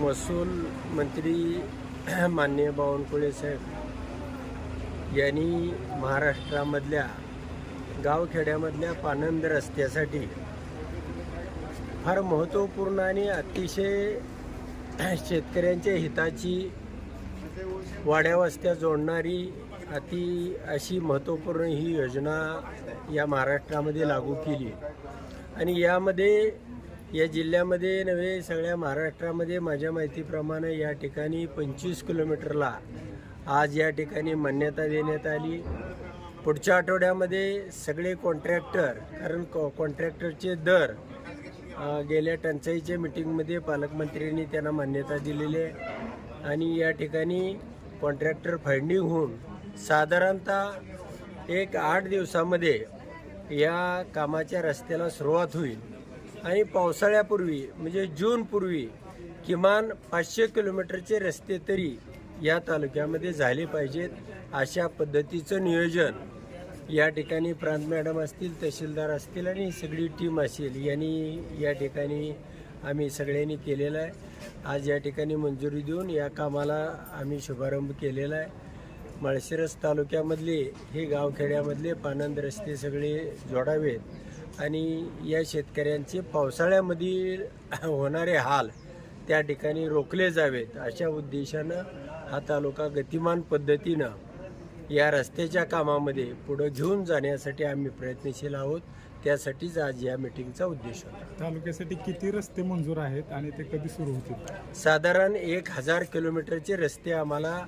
महसूल मंत्री माननीय बावनकुळे साहेब यांनी महाराष्ट्रामधल्या गावखेड्यामधल्या पानंद रस्त्यासाठी फार महत्त्वपूर्ण आणि अतिशय शेतकऱ्यांच्या हिताची वाड्या वस्त्या जोडणारी अशी महत्त्वपूर्ण ही योजना या महाराष्ट्रामध्ये लागू केली आणि यामध्ये या जिल्ह्यामध्ये नव्हे सगळ्या महाराष्ट्रामध्ये माझ्या माहितीप्रमाणे या ठिकाणी 25 किलोमीटरला आज या ठिकाणी मान्यता देण्यात आली। पुढच्या आठवड्यामध्ये सगळे कॉन्ट्रॅक्टर कारण कॉन्ट्रॅक्टरचे दर गेल्या टंचाईच्या मीटिंगमध्ये पालकमंत्र्यांनी त्यांना मान्यता दिलेली आहे आणि या ठिकाणी कॉन्ट्रॅक्टर फाइंडिंग होऊन साधारणतः 8 दिवसामध्ये या कामाच्या रस्त्याला सुरुवात होईल आणि पावसाळ्यापूर्वी म्हणजे जूनपूर्वी किमान 500 किलोमीटरचे रस्ते तरी या तालुक्यामध्ये झाले पाहिजेत। अशा पद्धतीचं नियोजन या ठिकाणी प्रांत मॅडम असतील, तहसीलदार असतील आणि सगळी टीम असेल यांनी या ठिकाणी आम्ही सगळ्यांनी केलेलं आहे। आज या ठिकाणी मंजुरी देऊन या कामाला आम्ही शुभारंभ केलेला आहे। माळशिरस तालुक्यामधले हे गावखेड्यामधले पानंद रस्ते सगळे जोडावेत आणि या शेतकऱ्यांचे पावसाळ्यामध्ये होणारे हाल त्या ठिकाणी रोखले जावेत अशा उद्देशानं हा तालुका गतिमान पद्धतीनं या रस्त्याच्या कामामध्ये पुढे घेऊन जाण्यासाठी आम्ही प्रयत्नशील आहोत। त्यासाठीच आज या मीटिंगचा उद्देश होता। तालुक्यासाठी किती रस्ते मंजूर आहेत आणि ते कधी सुरू होतील? साधारण 1000 किलोमीटरचे रस्ते आम्हाला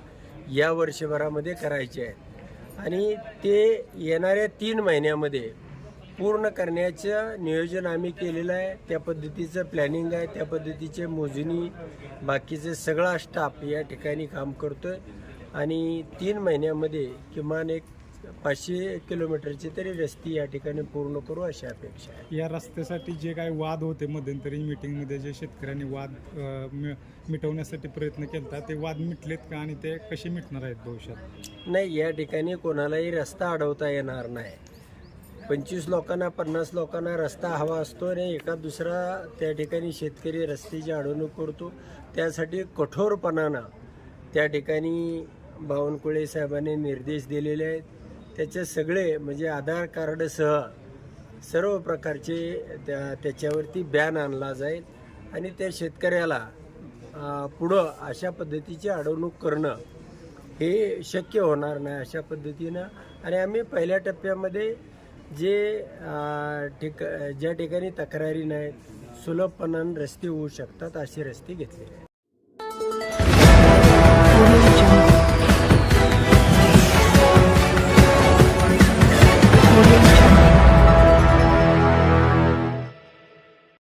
या वर्षभरामध्ये करायचे आहेत आणि ते येणाऱ्या 3 महिन्यामध्ये पूर्ण करण्याचं नियोजन आम्ही केलेलं आहे। त्या पद्धतीचं प्लॅनिंग आहे, त्या पद्धतीचे मोजणी बाकीचे सगळा स्टाफ या ठिकाणी काम करतोय आणि 3 महिन्यामध्ये किमान 500 किलोमीटरचे तरी रस्ते या ठिकाणी पूर्ण करू अशी अपेक्षा आहे। या रस्त्यासाठी जे काही वाद होते मध्यंतरी मीटिंगमध्ये जे शेतकऱ्यांनी वाद मिटवण्यासाठी प्रयत्न केला ते वाद मिटलेत का आणि ते कसे मिटणार आहेत भविष्यात? नाही, या ठिकाणी कोणालाही रस्ता अडवता येणार नाही। 25 लोकांना 50 लोकांना रस्ता हवा असतो आणि एका दुसरा त्या ठिकाणी शेतकरी रस्त्याची अडवणूक करतो। त्यासाठी कठोरपणानं त्या ठिकाणी बावनकुळे साहेबांनी निर्देश दिलेले आहेत। त्याचे सगळे म्हणजे आधार कार्डसह सर्व प्रकारचे त्याच्यावरती बॅन आणला जाईल आणि त्या शेतकऱ्याला पुढं अशा पद्धतीची अडवणूक करणं हे शक्य होणार नाही अशा पद्धतीनं। आणि आम्ही पहिल्या टप्प्यामध्ये ज्या ठिकाणी तक्रारी नाहीत सुलभपणाने रस्ते होऊ शकतात असे रस्ते घेतलेले आहेत। Audio